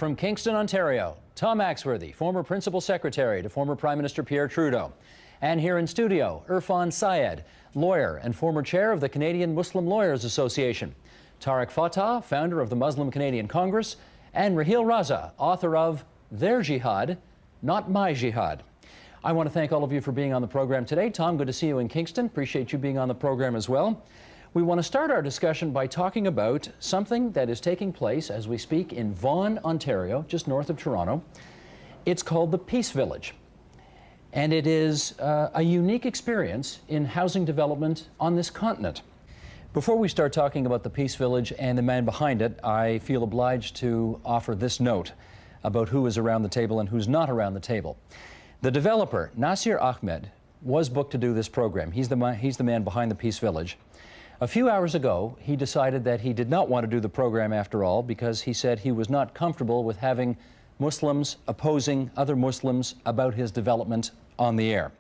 from Kingston, Ontario, Tom Axworthy, former Principal Secretary to former Prime Minister Pierre Trudeau. And here in studio, Irfan Syed, lawyer and former chair of the Canadian Muslim Lawyers Association. Tariq Fatah, founder of the Muslim Canadian Congress. And Raheel Raza, author of Their Jihad, Not My Jihad. I want to thank all of you for being on the program today. Tom, good to see you in Kingston. Appreciate you being on the program as well. We want to start our discussion by talking about something that is taking place as we speak in Vaughan, Ontario, just north of Toronto. It's called the Peace Village. And it is a unique experience in housing development on this continent. Before we start talking about the Peace Village and the man behind it, I feel obliged to offer this note about who is around the table and who's not around the table. The developer, Nasir Ahmed, was booked to do this program. He's the man behind the Peace Village. A few hours ago, he decided that he did not want to do the program after all because he said he was not comfortable with having Muslims opposing other Muslims about his development on the air.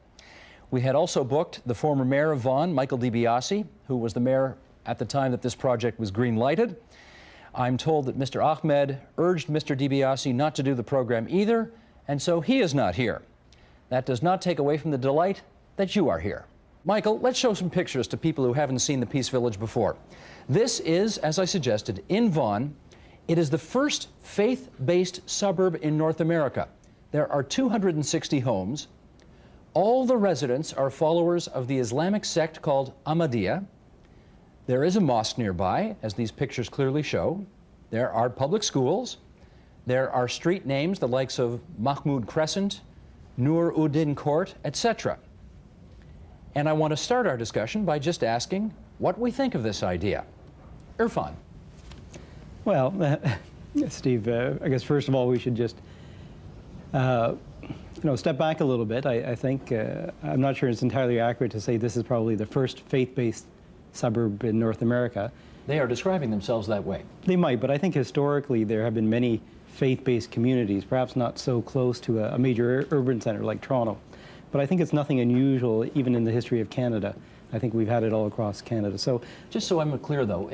We had also booked the former mayor of Vaughan, Michael DiBiase, who was the mayor at the time that this project was green-lighted. I'm told that Mr. Ahmed urged Mr. DiBiase not to do the program either, and so he is not here. That does not take away from the delight that you are here. Michael, let's show some pictures to people who haven't seen the Peace Village before. This is, as I suggested, in Vaughan. It is the first faith-based suburb in North America. There are 260 homes. All the residents are followers of the Islamic sect called Ahmadiyya. There is a mosque nearby, as these pictures clearly show. There are public schools. There are street names, the likes of Mahmoud Crescent, Nur Uddin Court, etc. And I want to start our discussion by just asking what we think of this idea. Irfan. Well, Steve, I guess first of all we should just step back a little bit. I think I'm not sure it's entirely accurate to say this is probably the first faith-based suburb in North America. They are describing themselves that way. They might, but I think historically there have been many faith-based communities, perhaps not so close to a major urban center like Toronto. But I think it's nothing unusual even in the history of Canada. I think we've had it all across Canada. So, just so I'm clear though,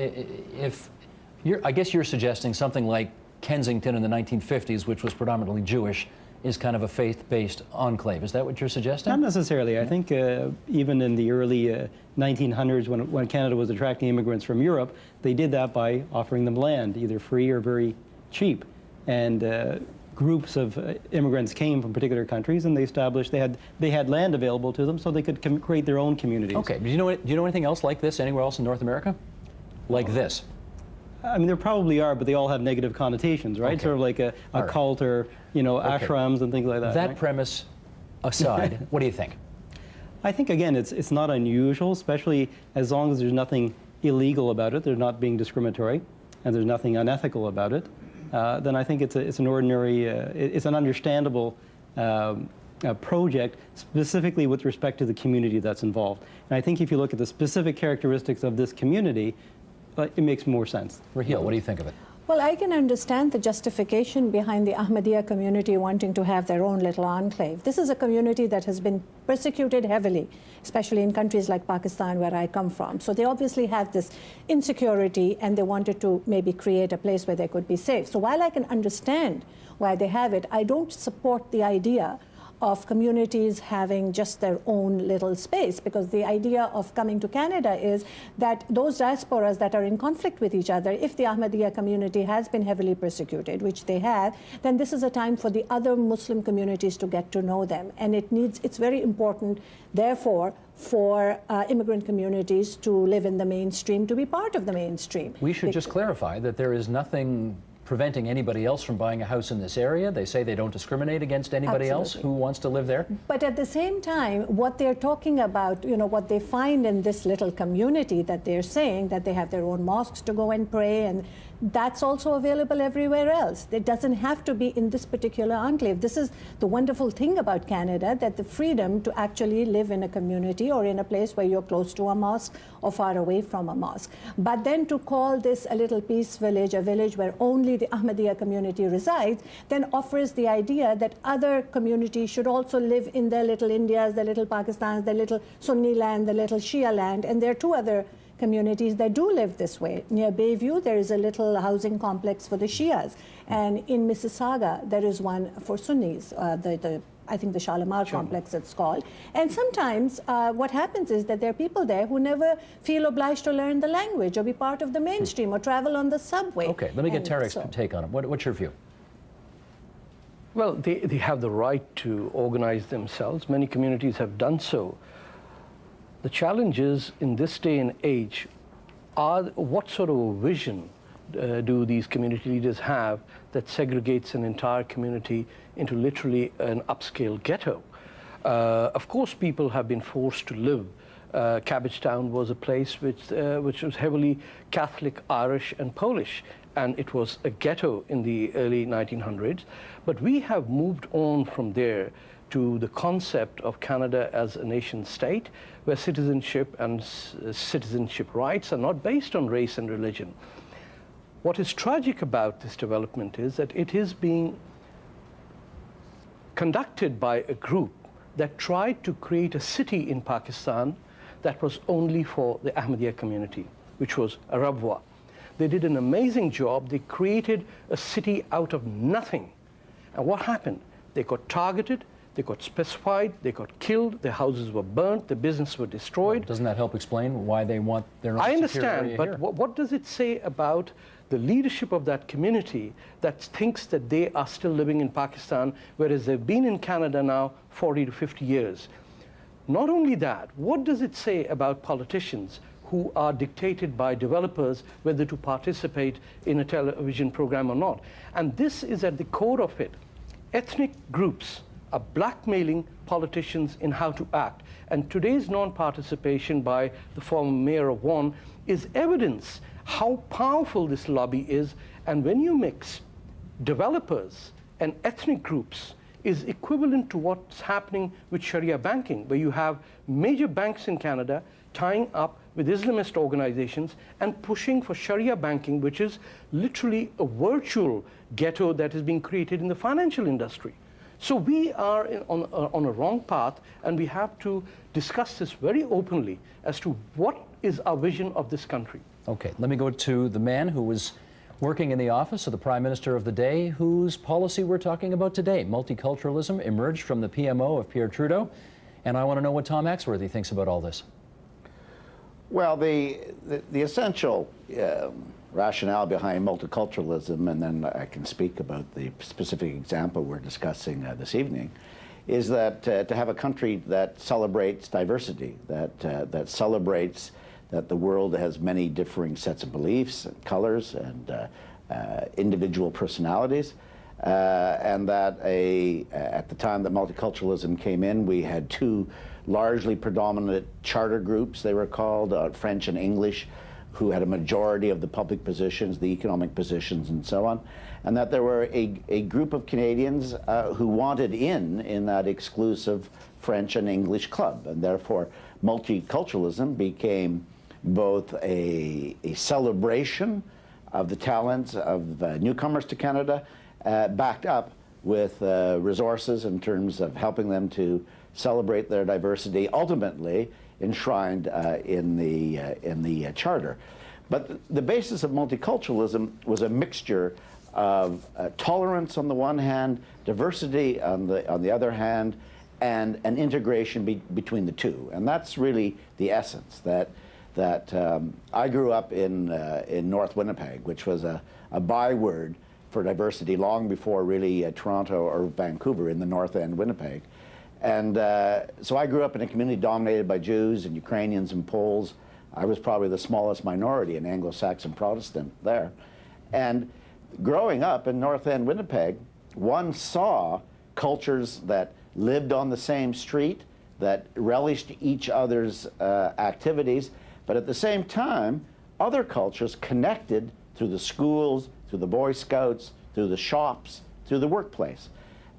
I guess you're suggesting something like Kensington in the 1950s, which was predominantly Jewish, is kind of a faith-based enclave. Is that what you're suggesting? Not necessarily. Yeah. I think even in the early 1900s, when Canada was attracting immigrants from Europe, they did that by offering them land, either free or very cheap. And groups of immigrants came from particular countries, and they had land available to them, so they could create their own communities. Okay. Do you know anything else like this anywhere else in North America? Like this? I mean, there probably are, but they all have negative connotations, right? Okay. Sort of like a cult or, ashrams and things like that. That right? premise aside, what do you think? I think, again, it's not unusual, especially as long as there's nothing illegal about it, there's not being discriminatory, and there's nothing unethical about it. Then I think it's an ordinary, it's an understandable project, specifically with respect to the community that's involved. And I think if you look at the specific characteristics of this community, it makes more sense. Raheel, what do you think of it? Well, I can understand the justification behind the Ahmadiyya community wanting to have their own little enclave. This is a community that has been persecuted heavily, especially in countries like Pakistan, where I come from. So they obviously have this insecurity, and they wanted to maybe create a place where they could be safe. So while I can understand why they have it, I don't support the idea of communities having just their own little space, because the idea of coming to Canada is that those diasporas that are in conflict with each other, if the Ahmadiyya community has been heavily persecuted, which they have, then this is a time for the other Muslim communities to get to know them. And it's very important, therefore, for immigrant communities to live in the mainstream, to be part of the mainstream. We should just clarify that there is nothing preventing anybody else from buying a house in this area. They say they don't discriminate against anybody else who wants to live there. But at the same time, what they're talking about, what they find in this little community that they're saying, that they have their own mosques to go and pray, and that's also available everywhere else. It doesn't have to be in this particular enclave. This is the wonderful thing about Canada, that the freedom to actually live in a community or in a place where you're close to a mosque or far away from a mosque. But then to call this a little peace village, a village where only the Ahmadiyya community resides, then offers the idea that other communities should also live in their little Indias, their little Pakistans, their little Sunni land, their little Shia land, and there are two other communities that do live this way. Near Bayview, there is a little housing complex for the Shias. And in Mississauga, there is one for Sunnis, I think the Shalimar complex it's called. And sometimes what happens is that there are people there who never feel obliged to learn the language or be part of the mainstream or travel on the subway. Okay, let me get Tarek's take on it. What's your view? Well, they have the right to organize themselves. Many communities have done so. The challenge is, in this day and age, what sort of a vision do these community leaders have that segregates an entire community into literally an upscale ghetto? Of course, people have been forced to live. Cabbagetown was a place which was heavily Catholic, Irish, and Polish, and it was a ghetto in the early 1900s. But we have moved on from there to the concept of Canada as a nation state, where citizenship and citizenship rights are not based on race and religion. What is tragic about this development is that it is being conducted by a group that tried to create a city in Pakistan that was only for the Ahmadiyya community, which was Rabwa. They did an amazing job. They created a city out of nothing. And what happened? They got targeted, they got specified, they got killed, their houses were burnt, their business were destroyed. Doesn't that help explain why they want their own I secure understand, area but here? what does it say about the leadership of that community that thinks that they are still living in Pakistan, whereas they've been in Canada now 40 to 50 years? Not only that, what does it say about politicians who are dictated by developers whether to participate in a television program or not? And this is at the core of it. Ethnic groups are blackmailing politicians in how to act. And today's non-participation by the former mayor of Vaughan is evidence how powerful this lobby is. And when you mix developers and ethnic groups, is equivalent to what's happening with Sharia banking, where you have major banks in Canada tying up with Islamist organizations and pushing for Sharia banking, which is literally a virtual ghetto that is being created in the financial industry. So we are on a wrong path, and we have to discuss this very openly as to what is our vision of this country. Okay, let me go to the man who was working in the office of the Prime Minister of the day, whose policy we're talking about today. Multiculturalism emerged from the PMO of Pierre Trudeau, and I want to know what Tom Axworthy thinks about all this. Well, the essential rationale behind multiculturalism, and then I can speak about the specific example we're discussing this evening, is that to have a country that celebrates diversity, that celebrates that the world has many differing sets of beliefs and colors and individual personalities, and that at the time that multiculturalism came in, we had two largely predominant charter groups, they were called, French and English, who had a majority of the public positions, the economic positions, and so on, and that there were a group of Canadians who wanted in that exclusive French and English club, and therefore multiculturalism became both a celebration of the talents of newcomers to Canada, backed up with resources in terms of helping them to celebrate their diversity, ultimately enshrined in the charter. But the basis of multiculturalism was a mixture of tolerance on the one hand, diversity on the other hand, and an integration between the two. And that's really the essence. That I grew up in North Winnipeg, which was a byword for diversity long before really Toronto or Vancouver, in the North End, Winnipeg. And so I grew up in a community dominated by Jews and Ukrainians and Poles. I was probably the smallest minority, an Anglo-Saxon Protestant there. And growing up in North End, Winnipeg, one saw cultures that lived on the same street, that relished each other's activities, but at the same time, other cultures connected through the schools, through the Boy Scouts, through the shops, through the workplace.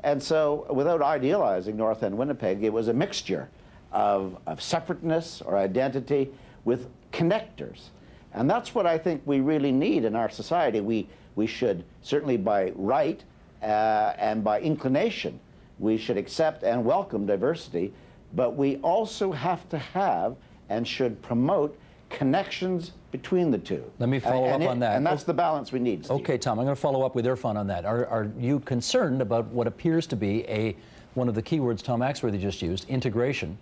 And so, without idealizing North End Winnipeg, it was a mixture of separateness or identity with connectors. And that's what I think we really need in our society. We should, certainly by right and by inclination, we should accept and welcome diversity, but we also have to have and should promote connections between the two. Let me follow up on that. And that's the balance we need, Steve. Okay, Tom, I'm going to follow up with Irfan on that. Are you concerned about what appears to be one of the key words Tom Axworthy just used, integration,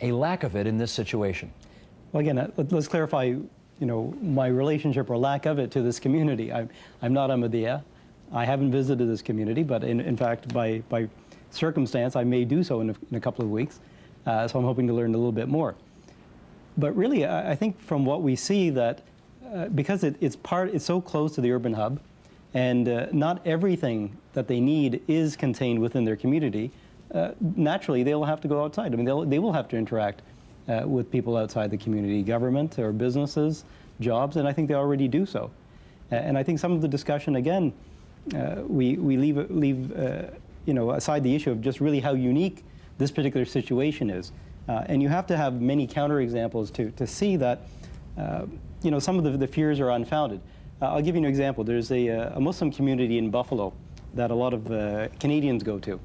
a lack of it in this situation? Well, again, let's clarify, my relationship or lack of it to this community. I'm not Ahmadiyya. I haven't visited this community, but in fact, by circumstance, I may do so in a couple of weeks. So I'm hoping to learn a little bit more. But really, I think from what we see that because it's so close to the urban hub, and not everything that they need is contained within their community, naturally they'll have to go outside. I mean, they will have to interact with people outside the community, government or businesses, jobs, and I think they already do so. And I think some of the discussion, again, we leave aside the issue of just really how unique this particular situation is. And you have to have many counterexamples to see that some of the fears are unfounded. I'll give you an example. There's a Muslim community in Buffalo that a lot of Canadians go to.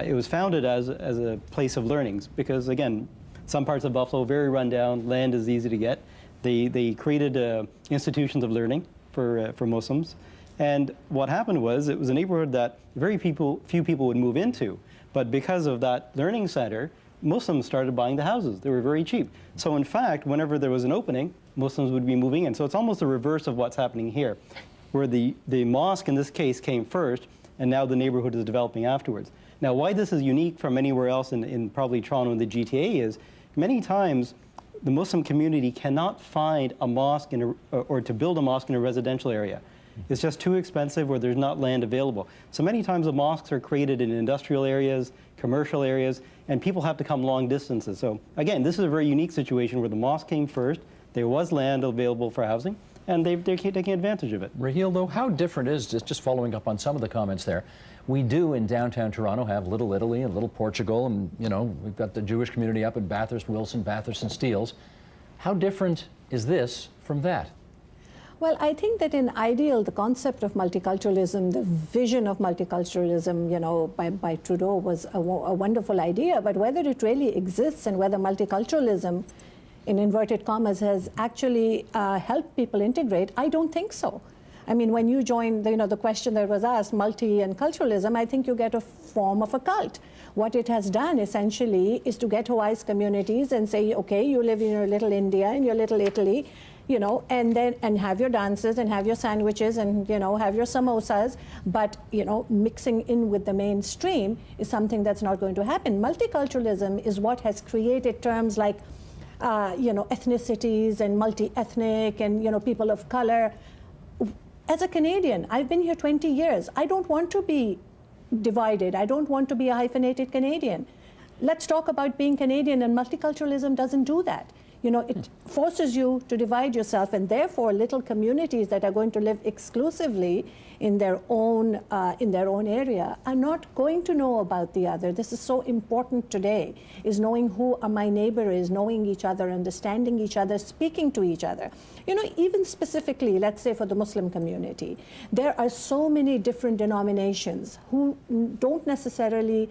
It was founded as a place of learnings because, again, some parts of Buffalo very run down, land is easy to get. They created institutions of learning for Muslims. And what happened was it was a neighborhood that very few people would move into. But because of that learning center, Muslims started buying the houses. They were very cheap. So in fact, whenever there was an opening, Muslims would be moving in. So it's almost the reverse of what's happening here, where the mosque in this case came first, and now the neighborhood is developing afterwards. Now, why this is unique from anywhere else in probably Toronto and the GTA is many times the Muslim community cannot find a mosque or to build a mosque in a residential area. It's just too expensive or there's not land available. So many times the mosques are created in industrial areas, commercial areas, and people have to come long distances. So again, this is a very unique situation where the mosque came first, there was land available for housing, and they're taking advantage of it. Raheel, though, how different is, just following up on some of the comments there, we do in downtown Toronto have Little Italy and Little Portugal, and we've got the Jewish community up at Bathurst, Wilson, Bathurst and Steeles. How different is this from that? Well, I think that in ideal, the concept of multiculturalism, the vision of multiculturalism, by Trudeau was a wonderful idea. But whether it really exists and whether multiculturalism, in inverted commas, has actually helped people integrate, I don't think so. I mean, when you join, the question that was asked, multi and culturalism, I think you get a form of a cult. What it has done essentially is to ghettoize communities and say, okay, you live in your little India, in your little Italy, and have your dances and have your sandwiches and, have your samosas, but, mixing in with the mainstream is something that's not going to happen. Multiculturalism is what has created terms like, ethnicities and multi-ethnic and, people of color. As a Canadian, I've been here 20 years. I don't want to be divided. I don't want to be a hyphenated Canadian. Let's talk about being Canadian, and multiculturalism doesn't do that. It forces you to divide yourself, and therefore little communities that are going to live exclusively in their own area are not going to know about the other. This is so important today, is knowing who my neighbor is, knowing each other, understanding each other, speaking to each other. Even specifically, let's say for the Muslim community, there are so many different denominations who don't necessarily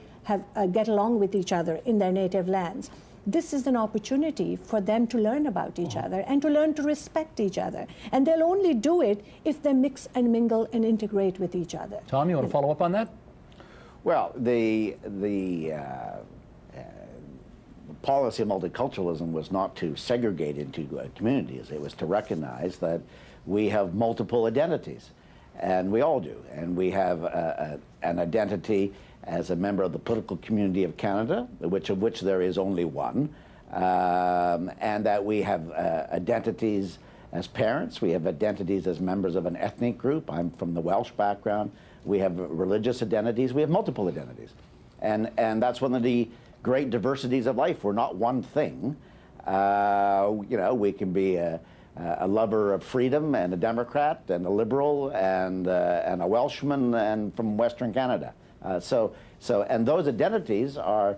get along with each other in their native lands. This is an opportunity for them to learn about each other and to learn to respect each other. And they'll only do it if they mix and mingle and integrate with each other. Tom, you want to follow up on that? Well, the policy of multiculturalism was not to segregate into communities. It was to recognize that we have multiple identities, and we all do. And we have an identity as a member of the political community of Canada, of which there is only one, and that we have identities as parents, we have identities as members of an ethnic group. I'm from the Welsh background. We have religious identities. We have multiple identities. And that's one of the great diversities of life. We're not one thing. We can be a lover of freedom and a Democrat and a liberal and a Welshman and from Western Canada. And those identities are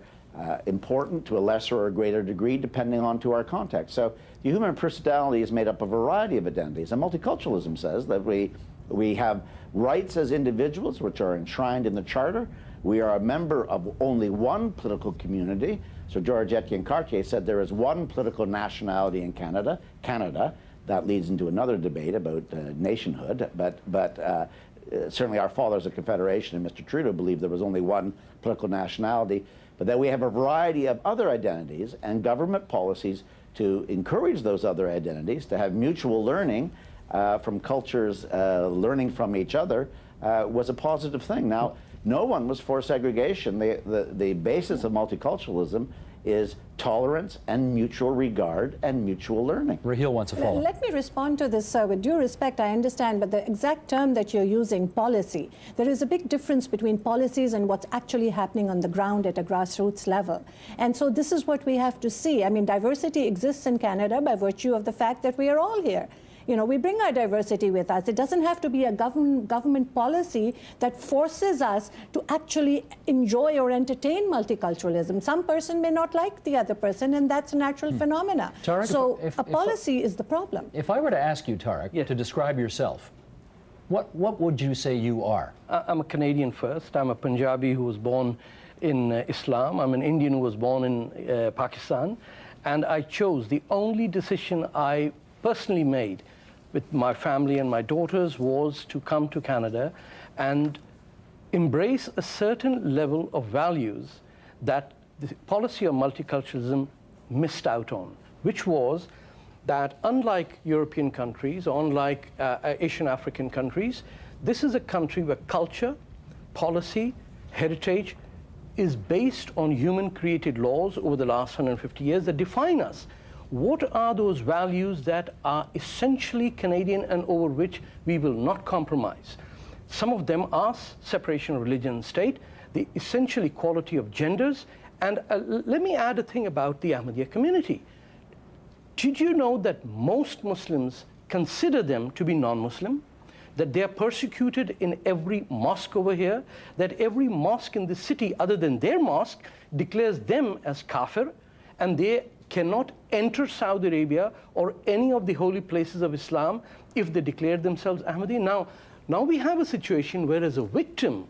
important to a lesser or greater degree depending on to our context. So the human personality is made up of a variety of identities, and multiculturalism says that we have rights as individuals which are enshrined in the Charter, We are a member of only one political community. So George Etienne Cartier said there is one political nationality in Canada, Canada. That leads into another debate about nationhood, but certainly our fathers of Confederation and Mr. Trudeau believed there was only one political nationality, but that we have a variety of other identities and government policies to encourage those other identities, to have mutual learning from cultures, learning from each other, was a positive thing. Now, no one was for segregation. The basis of multiculturalism is tolerance and mutual regard and mutual learning. Raheel wants to follow. Let me respond to this, sir. With due respect, I understand, but the exact term that you're using, policy, there is a big difference between policies and what's actually happening on the ground at a grassroots level. And so this is what we have to see. I mean, diversity exists in Canada by virtue of the fact that we are all here. You know, we bring our diversity with us. It doesn't have to be a government policy that forces us to actually enjoy or entertain multiculturalism. Some person may not like the other person, and that's a natural phenomena. Tariq, so a policy is the problem. If I were to ask you, Tariq, to describe yourself, what would you say you are? I'm a Canadian first. I'm a Punjabi who was born in Islam. I'm an Indian who was born in Pakistan. And I chose, the only decision I personally made with my family and my daughters was to come to Canada and embrace a certain level of values that the policy of multiculturalism missed out on, which was that unlike European countries, or unlike Asian African countries, this is a country where culture, policy, heritage is based on human-created laws over the last 150 years that define us. What are those values that are essentially Canadian and over which we will not compromise? Some of them are separation of religion and state, the essential equality of genders, and let me add a thing about the Ahmadiyya community. Did you know that most Muslims consider them to be non-Muslim? That they are persecuted in every mosque over here? That every mosque in the city other than their mosque declares them as kafir, and they cannot enter Saudi Arabia or any of the holy places of Islam if they declare themselves Ahmadi. Now we have a situation where as a victim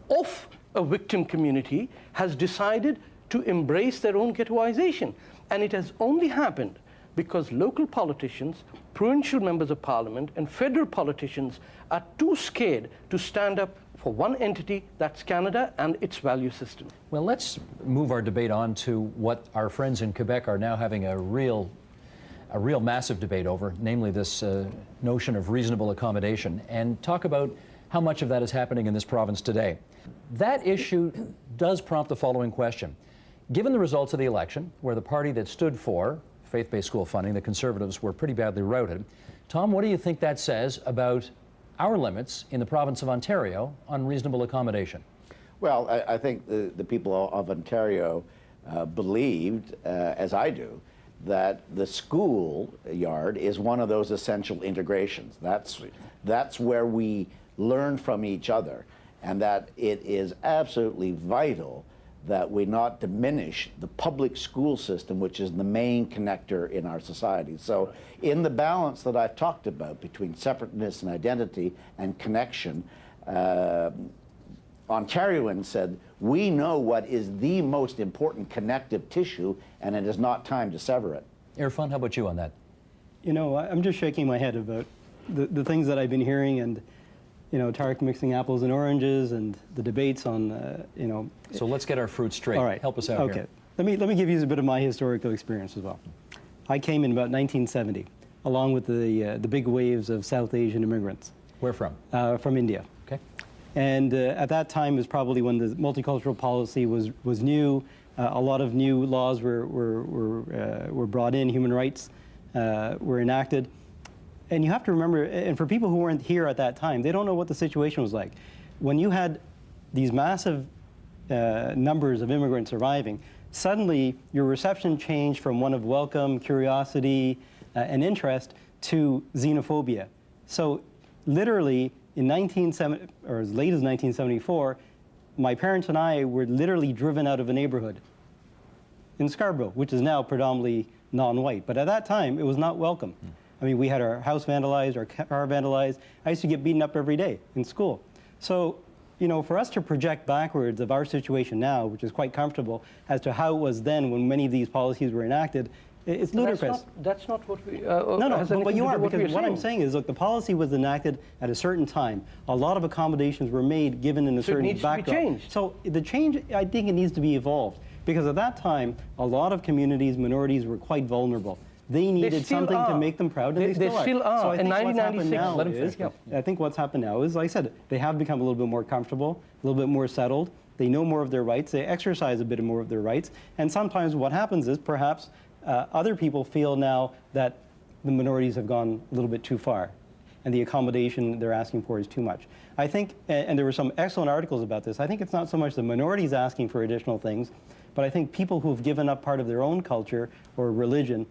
of a victim community has decided to embrace their own ghettoization. And it has only happened because local politicians, provincial members of parliament, and federal politicians are too scared to stand up for one entity, that's Canada, and its value system. Well, let's move our debate on to what our friends in Quebec are now having a real massive debate over, namely this notion of reasonable accommodation, and talk about how much of that is happening in this province today. That issue does prompt the following question. Given the results of the election, where the party that stood for faith-based school funding, the Conservatives, were pretty badly routed, Tom, what do you think that says about our limits in the province of Ontario on reasonable accommodation? Well, I think the people of Ontario believed, as I do, that the school yard is one of those essential integrations. That's where we learn from each other, and that it is absolutely vital that we not diminish the public school system, which is the main connector in our society. So in the balance that I've talked about between separateness and identity and connection, Ontarians said, we know what is the most important connective tissue, and it is not time to sever it. Irfan, how about you on that? You know, I'm just shaking my head about the things that I've been hearing, and you know, Tariq mixing apples and oranges, and the debates on, you know. So let's get our fruit straight. All right. Help us out okay. here. Let me give you a bit of my historical experience as well. I came in about 1970, along with the big waves of South Asian immigrants. Where from? From India. Okay. And at that time was probably when the multicultural policy was new. A lot of new laws were brought in. Human rights were enacted. And you have to remember, and for people who weren't here at that time, they don't know what the situation was like. When you had these massive numbers of immigrants arriving, suddenly your reception changed from one of welcome, curiosity, and interest to xenophobia. So literally, in 1970, or as late as 1974, my parents and I were literally driven out of a neighborhood in Scarborough, which is now predominantly non-white. But at that time, it was not welcome. I mean, we had our house vandalized, our car vandalized. I used to get beaten up every day in school. So, you know, for us to project backwards of our situation now, which is quite comfortable, as to how it was then when many of these policies were enacted, it's ludicrous. That's not what we... No, but you are, because what I'm saying is, look, the policy was enacted at a certain time. A lot of accommodations were made given in a certain backdrop. It needs to be changed. So the change, I think it needs to be evolved, because at that time, a lot of communities, minorities were quite vulnerable. They needed something to make them proud, and they still are. So I in think what's happened 1996, now is, I think what's happened now is, like I said, they have become a little bit more comfortable, a little bit more settled. They know more of their rights. They exercise a bit more of their rights. And sometimes what happens is perhaps other people feel now that the minorities have gone a little bit too far, and the accommodation they're asking for is too much. I think, and there were some excellent articles about this, I think it's not so much the minorities asking for additional things, but I think people who've given up part of their own culture or religion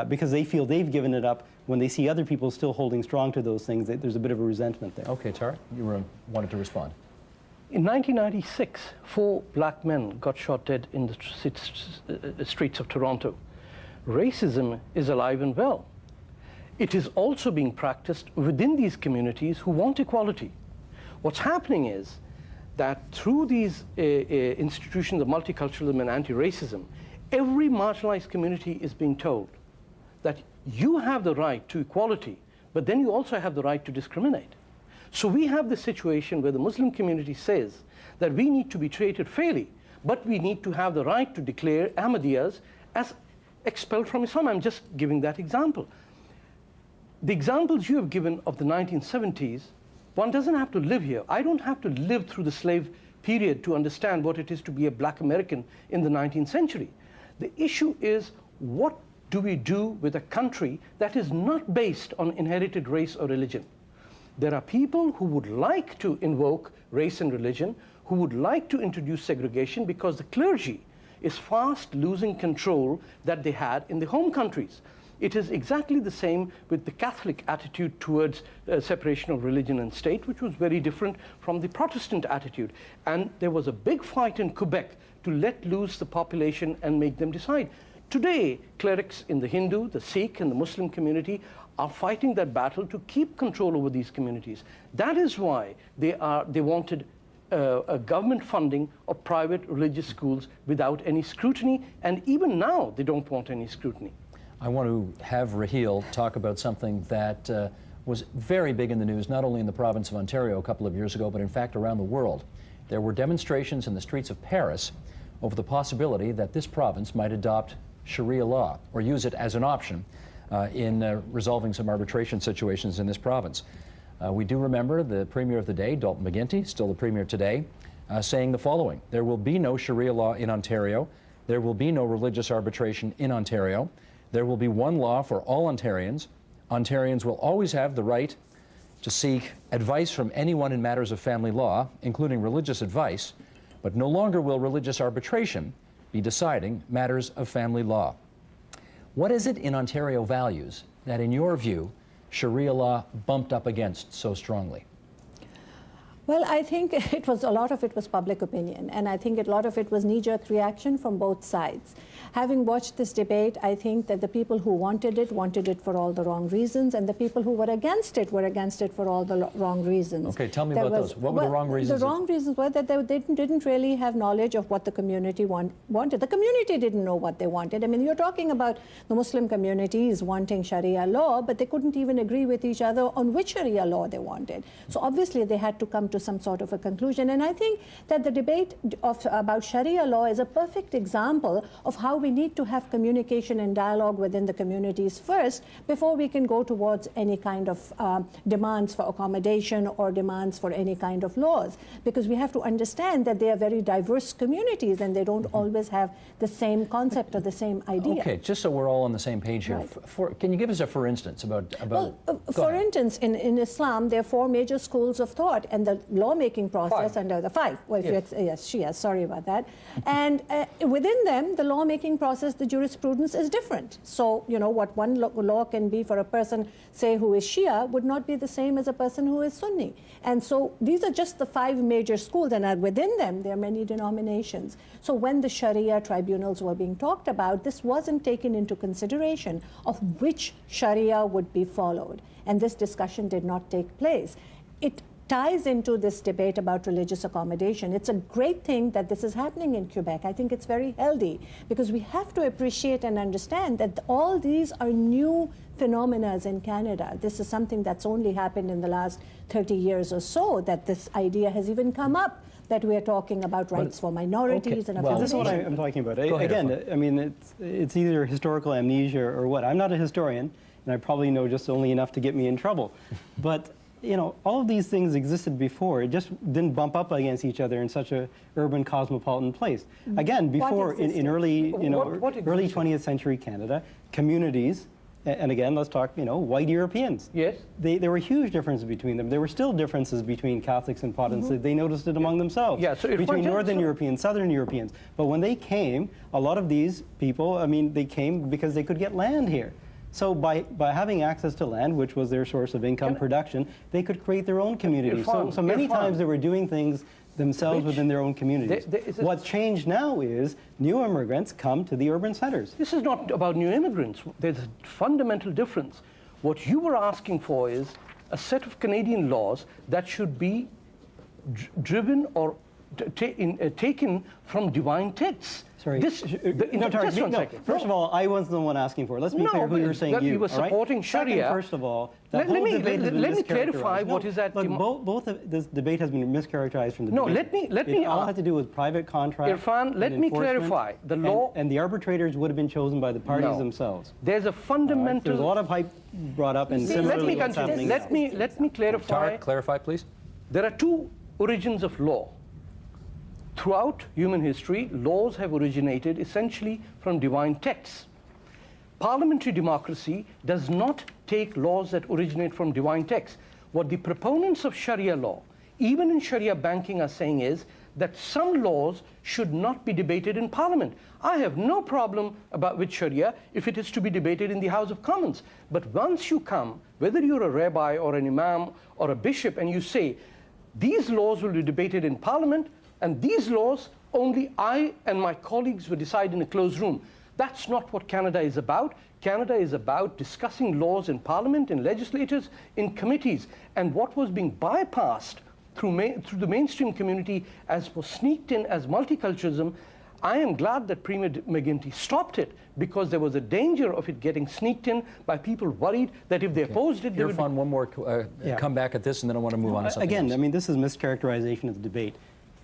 because they feel they've given it up, when they see other people still holding strong to those things, there's a bit of a resentment there. Okay, Tara, you wanted to respond. In 1996, 4 black men got shot dead in the streets of Toronto. Racism is alive and well. It is also being practiced within these communities who want equality. What's happening is that through these institutions of multiculturalism and anti-racism, every marginalized community is being told that you have the right to equality, but then you also have the right to discriminate. So we have this situation where the Muslim community says that we need to be treated fairly, but we need to have the right to declare Ahmadiyas as expelled from Islam. I'm just giving that example. The examples you have given of the 1970s, one doesn't have to live here. I don't have to live through the slave period to understand what it is to be a black American in the 19th century. The issue is, what do we do with a country that is not based on inherited race or religion? There are people who would like to invoke race and religion, who would like to introduce segregation, because the clergy is fast losing control that they had in the home countries. It is exactly the same with the Catholic attitude towards separation of religion and state, which was very different from the Protestant attitude. And there was a big fight in Quebec to let loose the population and make them decide. Today, clerics in the Hindu, the Sikh, and the Muslim community are fighting that battle to keep control over these communities. That is why they wanted a government funding of private religious schools without any scrutiny, and even now they don't want any scrutiny. I want to have Raheel talk about something that was very big in the news, not only in the province of Ontario a couple of years ago, but in fact around the world. There were demonstrations in the streets of Paris over the possibility that this province might adopt Sharia law, or use it as an option in resolving some arbitration situations in this province. We do remember the Premier of the day, Dalton McGuinty, still the Premier today, saying the following: there will be no Sharia law in Ontario, there will be no religious arbitration in Ontario, there will be one law for all Ontarians. Ontarians will always have the right to seek advice from anyone in matters of family law, including religious advice, but no longer will religious arbitration be deciding matters of family law. What is it in Ontario values that, in your view, Sharia law bumped up against so strongly? Well, I think a lot of it was public opinion, and I think a lot of it was knee-jerk reaction from both sides. Having watched this debate, I think that the people who wanted it for all the wrong reasons, and the people who were against it for all the wrong reasons. Okay, tell me about those. What were the wrong reasons? The wrong reasons were that they didn't really have knowledge of what the community wanted. The community didn't know what they wanted. I mean, you're talking about the Muslim communities wanting Sharia law, but they couldn't even agree with each other on which Sharia law they wanted. So obviously they had to come to some sort of a conclusion. And I think that the debate about Sharia law is a perfect example of how we need to have communication and dialogue within the communities first before we can go towards any kind of demands for accommodation or demands for any kind of laws. Because we have to understand that they are very diverse communities and they don't always have the same concept or the same idea. Okay, just so we're all on the same page here, Right. Can you give us a for instance about Well, for instance, in Islam, there are 4 major schools of thought, and the lawmaking process under the 5. Well, Yes. yes, Shia, sorry about that. And within them, the lawmaking process, the jurisprudence is different. So, you know, what one law can be for a person, say, who is Shia, would not be the same as a person who is Sunni. And so these are just the 5 major schools, and within them, there are many denominations. So when the Sharia tribunals were being talked about, this wasn't taken into consideration of which Sharia would be followed. And this discussion did not take place. It ties into this debate about religious accommodation. It's a great thing that this is happening in Quebec. I think it's very healthy because we have to appreciate and understand that all these are new phenomena in Canada. This is something that's only happened in the last 30 years or so, that this idea has even come up, that we are talking about rights for minorities and Well, accommodation. this is what I'm talking about. Go ahead, Again, Irfan. I mean, it's either historical amnesia or what. I'm not a historian, and I probably know just only enough to get me in trouble. But you know, all of these things existed before. It just didn't bump up against each other in such a urban, cosmopolitan place. Again, before in early, What early existed? 20th century Canada, communities, and again, let's talk, white Europeans. Yes. There were huge differences between them. There were still differences between Catholics and Protestants. They noticed it among themselves. Yeah, so if between one- Northern Europeans, Southern Europeans. But when they came, a lot of these people, I mean, they came because they could get land here. So by having access to land, which was their source of income production, they could create their own community. So many times they were doing things themselves within their own communities. What's changed now is new immigrants come to the urban centers. This is not about new immigrants. There's a fundamental difference. What you were asking for is a set of Canadian laws that should be driven or taken from divine texts. Sorry. Just one second. First of all, I wasn't the one asking for it. Let's be clear who you're saying that you. you were all right? supporting Second, Sharia. first of all, Let that whole me- debate has been let me clarify mischaracterized. what is that Look, dem- both of this debate has been mischaracterized from the No, beginning. let me It all had to do with private contracts. Irfan, let and me enforcement, clarify. The law- and the arbitrators would have been chosen by the parties No. themselves. There's a All right? fundamental. There's a lot of hype brought up, and See, similarly Let me what's continue. happening now. Let me clarify. Tariq, clarify, please. There are two origins of law. Throughout human history, laws have originated essentially from divine texts. Parliamentary democracy does not take laws that originate from divine texts. What the proponents of Sharia law, even in Sharia banking, are saying is that some laws should not be debated in Parliament. I have no problem with Sharia if it is to be debated in the House of Commons. But once you come, whether you're a rabbi or an imam or a bishop, and you say, these laws will be debated in Parliament, and these laws only I and my colleagues will decide in a closed room. That's not what Canada is about. Canada is about discussing laws in Parliament, in legislatures, in committees. And what was being bypassed through the mainstream community as was sneaked in as multiculturalism, I am glad that Premier McGuinty stopped it, because there was a danger of it getting sneaked in by people worried that if they opposed it, they would... Irfan, one more Yeah. come back at this, and then I want to move on to something Again, else. I mean, this is mischaracterization of the debate.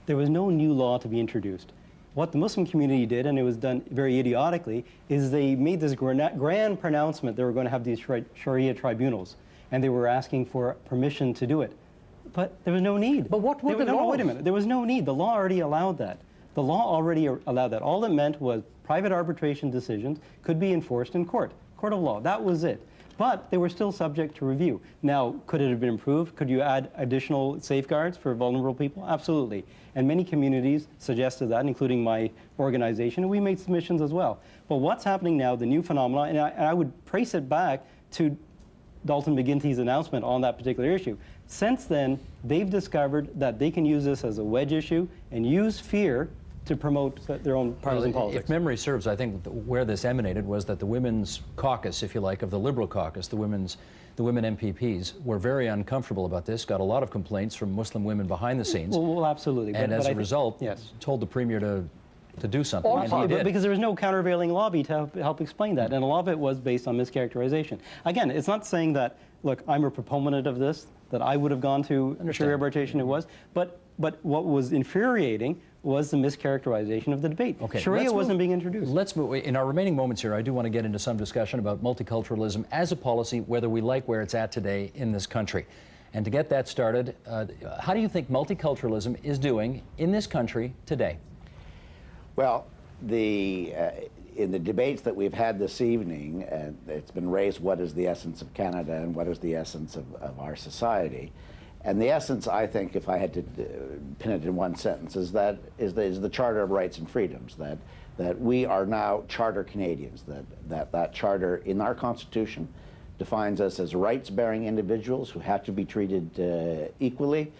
There was no new law to be introduced. What the Muslim community did, and it was done very idiotically, is they made this grand pronouncement they were going to have these Sharia tribunals, and they were asking for permission to do it. But there was no need. But what were the No, wait a laws? minute. There was no need. The law already allowed that. The law already allowed that. All it meant was private arbitration decisions could be enforced in court of law. That was it. But they were still subject to review. Now, could it have been improved? Could you add additional safeguards for vulnerable people? Absolutely. And many communities suggested that, including my organization, and we made submissions as well. But what's happening now, the new phenomenon, and I would trace it back to Dalton McGuinty's announcement on that particular issue. Since then, they've discovered that they can use this as a wedge issue and use fear to promote their own partisan politics. If memory serves, I think where this emanated was that the women's caucus, if you like, of the Liberal caucus, the women MPPs, were very uncomfortable about this, got a lot of complaints from Muslim women behind the scenes, Well, absolutely. and as I a think- result, yes. told the Premier to do something, and he But did. because there was no countervailing lobby to help explain that, and a lot of it was based on mischaracterization. Again, it's not saying that, look, I'm a proponent of this, that I would have gone to Sharia arbitration, it was, but what was infuriating was the mischaracterization of the debate. Okay, Sharia let's wasn't move- being introduced. Let's move. In our remaining moments here, I do want to get into some discussion about multiculturalism as a policy, whether we like where it's at today in this country. And to get that started, how do you think multiculturalism is doing in this country today? Well, in the debates that we've had this evening, it's been raised what is the essence of Canada and what is the essence of our society. And the essence, I think, if I had to pin it in one sentence, is the Charter of Rights and Freedoms, that we are now Charter Canadians, that Charter in our Constitution defines us as rights-bearing individuals who have to be treated equally,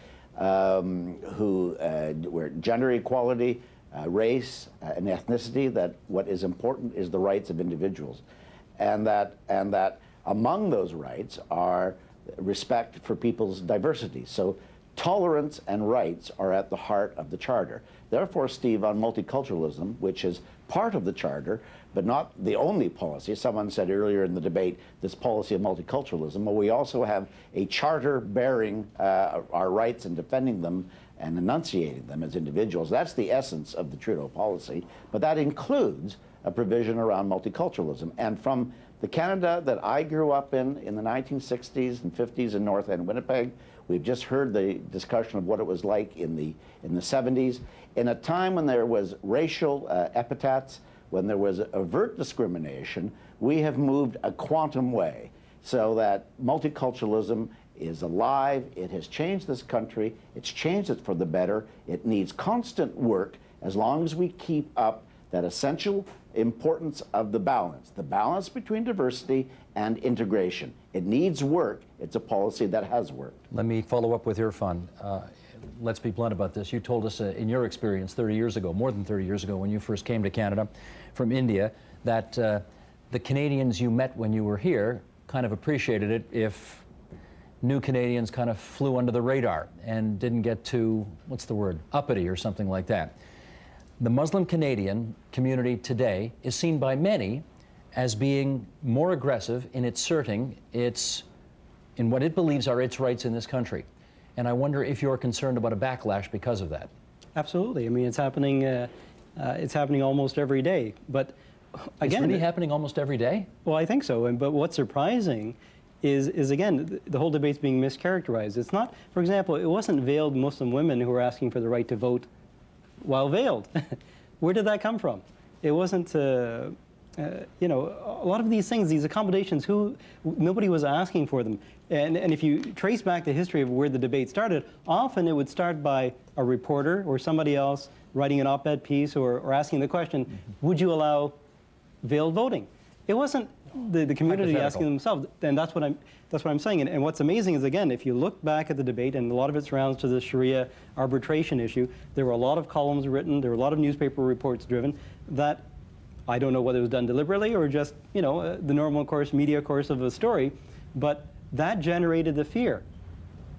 where gender equality, race, and ethnicity, that what is important is the rights of individuals. And that among those rights are respect for people's diversity. So Tolerance and rights are at the heart of the Charter. Therefore, Steve, on multiculturalism, which is part of the Charter, but not the only policy. Someone said earlier in the debate, this policy of multiculturalism, but we also have a Charter bearing our rights and defending them and enunciating them as individuals. That's the essence of the Trudeau policy, but that includes a provision around multiculturalism. And from the Canada that I grew up in the 1960s and 50s in North End Winnipeg, we've just heard the discussion of what it was like in the 70s, in a time when there was racial epithets, when there was overt discrimination. We have moved a quantum way so that multiculturalism is alive. It has changed this country. It's changed it for the better. It needs constant work as long as we keep up that essential importance of the balance between diversity and integration. It needs work. It's a policy that has worked. Let me follow up with Irfan. Let's be blunt about this. You told us in your experience 30 years ago, more than 30 years ago, when you first came to Canada from India, that the Canadians you met when you were here kind of appreciated it if new Canadians kind of flew under the radar and didn't get too, what's the word, uppity or something like that. The Muslim Canadian community today is seen by many as being more aggressive in asserting in what it believes are its rights in this country. And I wonder if you're concerned about a backlash because of that. Absolutely. I mean, it's happening almost every day. But again, it's really happening almost every day? Well, I think so. But what's surprising is again, the whole debate's being mischaracterized. It's not, for example, it wasn't veiled Muslim women who were asking for the right to vote while veiled. Where did that come from? It wasn't, you know, a lot of these things, these accommodations, nobody was asking for them. And if you trace back the history of where the debate started, often it would start by a reporter or somebody else writing an op-ed piece or asking the question, would you allow veiled voting? It wasn't the community asking themselves, and that's what I'm saying. And what's amazing is, again, if you look back at the debate, and a lot of it surrounds to the Sharia arbitration issue, there were a lot of columns written, there were a lot of newspaper reports driven that I don't know whether it was done deliberately or just, you know, the normal course, media course of a story, but that generated the fear,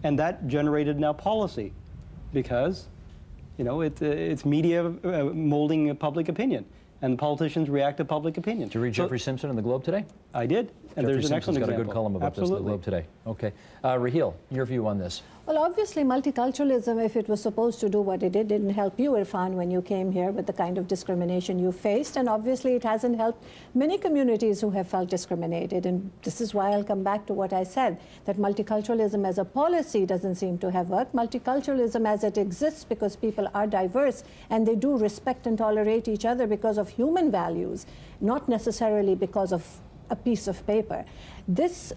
and that generated now policy, because, you know, it's media molding public opinion. And politicians react to public opinion. Did you read Jeffrey Simpson in the Globe today? I did, and Jeffrey there's an excellent got example. a good column about this in the Globe today. Okay. Raheel, your view on this? Well, obviously, multiculturalism, if it was supposed to do what it did, didn't help you, Irfan, when you came here with the kind of discrimination you faced. And obviously, it hasn't helped many communities who have felt discriminated. And this is why I'll come back to what I said, that multiculturalism as a policy doesn't seem to have worked. Multiculturalism as it exists because people are diverse and they do respect and tolerate each other because of human values, not necessarily because of a piece of paper. This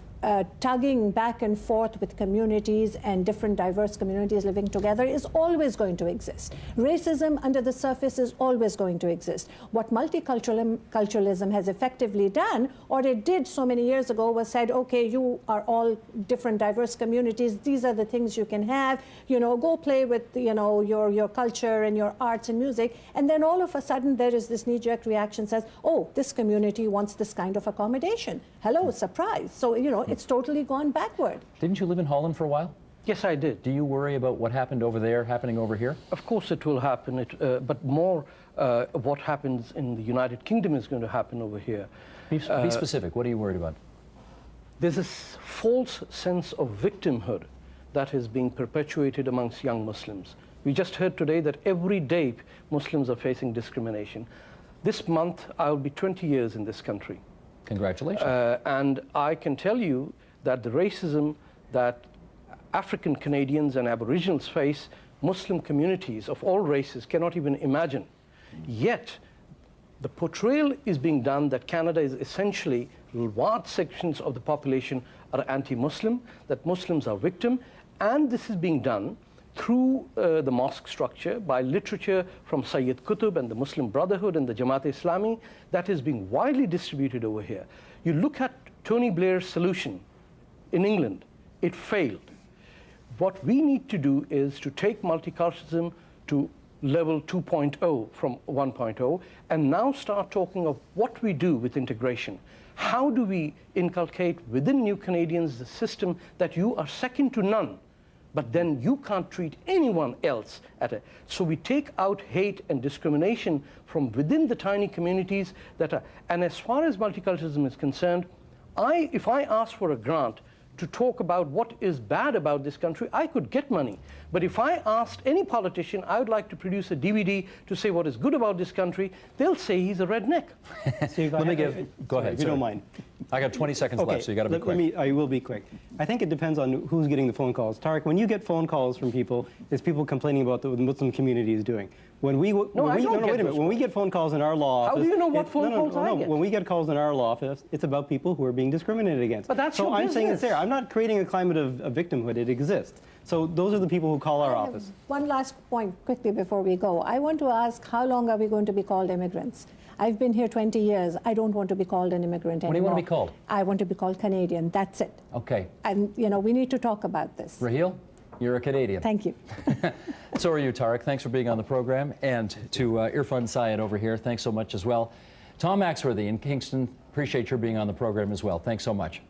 tugging back and forth with communities and different diverse communities living together is always going to exist. Racism under the surface is always going to exist. What multiculturalism has effectively done, or it did so many years ago, was said, okay, you are all different diverse communities, these are the things you can have, you know, go play with, you know, your culture and your arts and music, and then all of a sudden there is this knee-jerk reaction says, oh, this community wants this kind of accommodation. Hello, surprise. So, you know, it's totally gone backward. Didn't you live in Holland for a while? Yes, I did. Do you worry about what happened over there happening over here? Of course it will happen, but more what happens in the United Kingdom is going to happen over here. Be specific. What are you worried about? There's this false sense of victimhood that is being perpetuated amongst young Muslims. We just heard today that every day Muslims are facing discrimination. This month, I'll be 20 years in this country. Congratulations. And I can tell you that the racism that African Canadians and Aboriginals face, Muslim communities of all races cannot even imagine. Yet, the portrayal is being done that Canada is essentially, large sections of the population are anti-Muslim, that Muslims are victim, and this is being done through the mosque structure, by literature from Sayyid Qutb and the Muslim Brotherhood and the Jamaat-e-Islami that is being widely distributed over here. You look at Tony Blair's solution in England, it failed. What we need to do is to take multiculturalism to level 2.0 from 1.0 and now start talking of what we do with integration. How do we inculcate within New Canadians the system that you are second to none but then you can't treat anyone else at it. So we take out hate and discrimination from within the tiny communities that are, and as far as multiculturalism is concerned, if I ask for a grant to talk about what is bad about this country, I could get money. But if I asked any politician, I would like to produce a DVD to say what is good about this country, they'll say he's a redneck. Steve, Let me go ahead. If you don't mind. I got 20 seconds left, so you got to be quick. I will be quick. I think it depends on who's getting the phone calls. Tariq, when you get phone calls from people, it's people complaining about what the Muslim community is doing. When we wait a minute. When we get phone calls in our law office, how do you know what phone calls I get? When we get calls in our law office, it's about people who are being discriminated against. But that's so your I'm business. saying it's there. I'm not creating a climate of victimhood. It exists. So those are the people who call our office. One last point quickly before we go. I want to ask, how long are we going to be called immigrants? I've been here 20 years. I don't want to be called an immigrant anymore. What do you want to be called? I want to be called Canadian. That's it. Okay. And, we need to talk about this. Raheel, you're a Canadian. Thank you. So are you, Tariq. Thanks for being on the program. And to Irfan Syed over here, thanks so much as well. Tom Maxworthy in Kingston, appreciate your being on the program as well. Thanks so much.